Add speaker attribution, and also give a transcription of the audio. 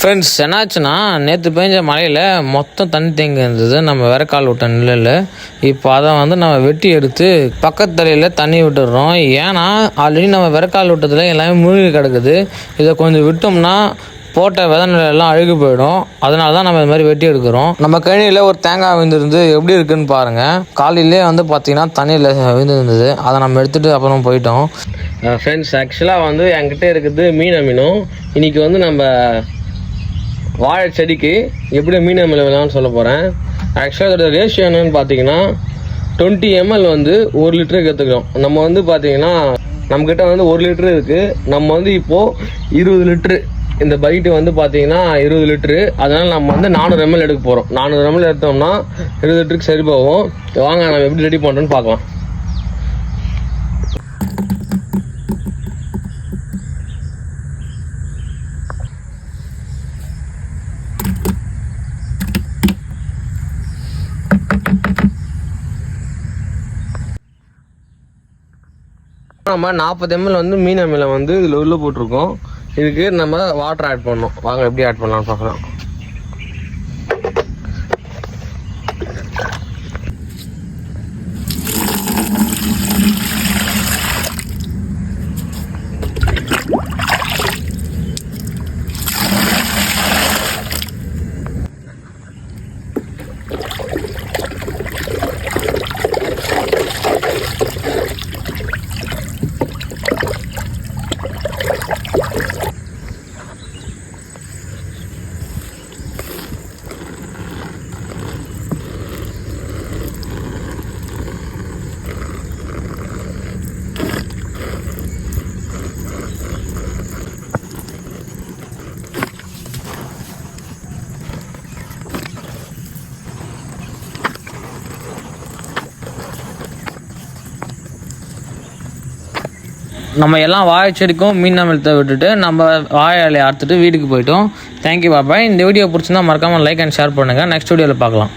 Speaker 1: Friends என்னாச்சுன்னா நேற்று பெஞ்ச மழையில் மொத்தம் தண்ணி தேங்கி இருந்தது. நம்ம விறக்கால் விட்ட நிலையில் இப்போ அதை நம்ம வெட்டி எடுத்து பக்கத்து தலையில் தண்ணி விட்டுடுறோம். ஏன்னா ஆல்ரெடி நம்ம விறக்கால் விட்டதில் எல்லாமே மூழ்கி கிடக்குது. இதை கொஞ்சம் விட்டோம்னா போட்ட விதை நிலையெல்லாம் அழுகி போயிடும். அதனால தான் நம்ம இது மாதிரி வெட்டி எடுக்கிறோம். நம்ம கழனியில் ஒரு தேங்காய் விழுந்துருந்து எப்படி இருக்குன்னு பாருங்கள். காலையிலே பார்த்தீங்கன்னா தண்ணியில் விழுந்துருந்தது. அதை நம்ம எடுத்துகிட்டு அப்புறம் போயிட்டோம். ஃப்ரெண்ட்ஸ் ஆக்சுவலாக என்கிட்ட இருக்குது மீனும். இன்றைக்கி நம்ம வாழை செடிக்கு எப்படி மீன் அமிலம் விடலாம்னு சொல்ல போகிறேன். ஆக்சுவலாக அதோட ரேஷியோ என்னன்னு பார்த்தீங்கன்னா 20 ml 1 லிட்டருக்கு எடுத்துக்கிறோம். நம்ம பார்த்தீங்கன்னா நம்மக்கிட்ட 1 லிட்டரு இருக்குது. நம்ம இப்போது 20 லிட்ரு இந்த பைட்டு பார்த்தீங்கன்னா 20 லிட்ரு. அதனால் நம்ம 400 ml எடுக்க போகிறோம். 400 ml எடுத்தோம்னா 20 லிட்டருக்கு சரி போகும். வாங்க நம்ம எப்படி ரெடி பண்ணுறோன்னு பார்க்கலாம். நம்ம 40 ml மீன் அமிலம் இதில் உள்ள போட்டிருக்கோம். இதுக்கு நம்ம வாட்டர் ஆட் பண்ணணும். வாங்க எப்படி ஆட் பண்ணலாம்னு பார்க்கலாம். நம்ம எல்லாம் வாழை செடிக்கும் மீன் அமிலத்தை விட்டுட்டு நம்ம வாழை இலையை அறுத்துட்டு வீட்டுக்கு போயிட்டோம். தேங்க்யூ பாப்பா. இந்த வீடியோ பிடிச்சிருந்தா மறக்காமல் லைக் அண்ட் ஷேர் பண்ணுங்கள். நெக்ஸ்ட் வீடியோவில் பார்க்கலாம்.